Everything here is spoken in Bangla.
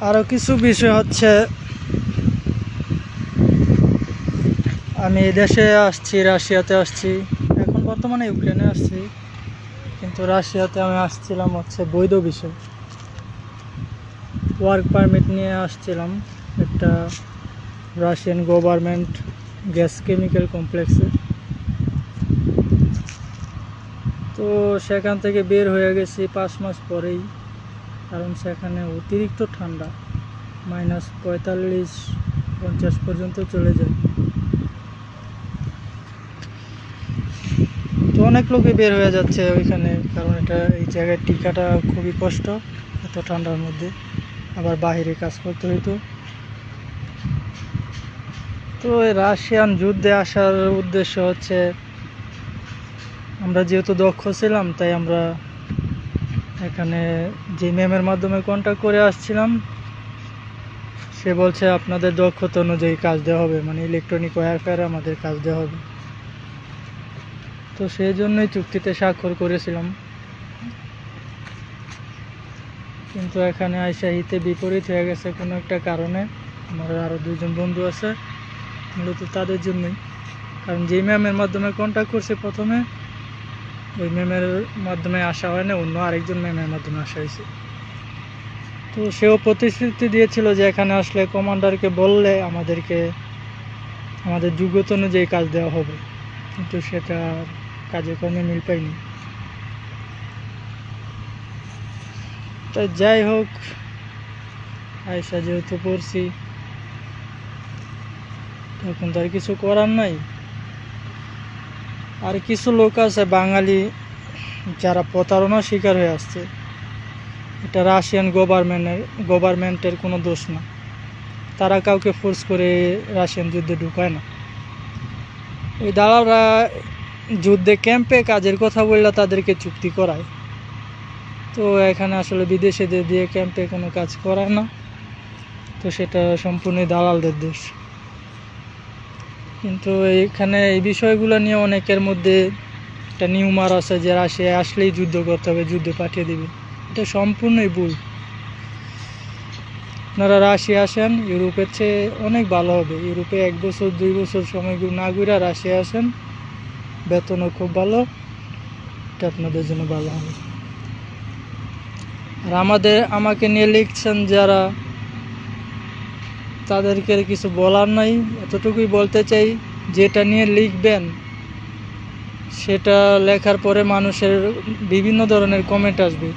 আরও কিছু বিষয় হচ্ছে, আমি দেশে আসছি, রাশিয়াতে আসছি, এখন বর্তমানে ইউক্রেনে আসছি, কিন্তু রাশিয়াতে আমি আসছিলাম হচ্ছে বৈধ বিষয়, ওয়ার্ক পারমিট নিয়ে আসছিলাম একটা রাশিয়ান গভর্নমেন্ট গ্যাস কেমিক্যাল কমপ্লেক্সে। তো সেখান থেকে বের হয়ে গেছি 5 মাস পরেই, কারণ সেখানে অতিরিক্ত ঠান্ডা, -45-50 পর্যন্ত চলে যায়। তো অনেক লোকই বের হয়ে যাচ্ছে ওইখানে, কারণ এই জায়গায় টিকাটা খুবই কষ্ট এত ঠান্ডার মধ্যে, আবার বাইরে কাজ করতে হইতো। তো এই রাশিয়ান যুদ্ধে আসার উদ্দেশ্য হচ্ছে, আমরা যেহেতু দক্ষ ছিলাম তাই আমরা এখানে যে ম্যামের মাধ্যমে কন্ট্যাক্ট করে আসছিলাম, সে বলছে আপনাদের দক্ষতা অনুযায়ী কাজ দেওয়া হবে, মানে ইলেকট্রনিক ওয়্যারফেয়ারে আমাদের কাজ দেওয়া হবে। তো সেই জন্যই চুক্তিতে স্বাক্ষর করেছিলাম, কিন্তু এখানে আইসা হিতে বিপরীত হয়ে গেছে কোনো একটা কারণে। আমার আরও 2জন বন্ধু আছে, মূলত তাদের জন্যই। কারণ যেই ম্যামের মাধ্যমে কন্ট্যাক্ট করছে প্রথমে, ওই ম্যামের মাধ্যমে আসা হয় না, অন্য আরেকজন ম্যামের মাধ্যমে আসা হয়েছে। তো সেও প্রতিশ্রুতি দিয়েছিল যে এখানে আসলে কমান্ডারকে বললে আমাদেরকে আমাদের যোগ্যতা অনুযায়ী কাজ দেওয়া হবে, কিন্তু সেটা কাজে কর্মে মিল পাইনি। তাই যাই হোক, আয়সা যেহেতু পড়ছি, তখন তো আর কিছু করার নাই। আর কিছু লোক আছে বাঙালি যারা প্রতারণার শিকার হয়ে আসছে, এটা রাশিয়ান গভর্নমেন্টের কোনো দোষ না, তারা কাউকে ফোর্স করে রাশিয়ান যুদ্ধে ঢুকায় না। ওই দালালরা যুদ্ধে ক্যাম্পে কাজের কথা বললে তাদেরকে চুক্তি করায়। তো এখানে আসলে বিদেশিদের দিয়ে ক্যাম্পে কোনো কাজ করায় না, তো সেটা সম্পূর্ণ দালালদের দোষ। কিন্তু এইখানে এই বিষয়গুলো নিয়ে অনেকের মধ্যে একটা নিউমার আছে যে রাশিয়ায় আসলেই যুদ্ধ করতে হবে, যুদ্ধে পাঠিয়ে দেবে। এটা সম্পূর্ণই ভুল। আপনারা রাশিয়া আসেন, ইউরোপের চেয়ে অনেক ভালো হবে। ইউরোপে 1 বছর 2 বছর সময় না ঘুরে রাশিয়া আসেন, বেতনও খুব ভালো, এটা আপনাদের জন্য ভালো হবে। আর আমাকে নিয়ে লিখছেন যারা, তাদেরকে কিছু বলার নাই, এতটুকুই বলতে চাই, যেটা নিয়ে লিখবেন সেটা লেখার পরে মানুষের বিভিন্ন ধরনের কমেন্ট আসবে।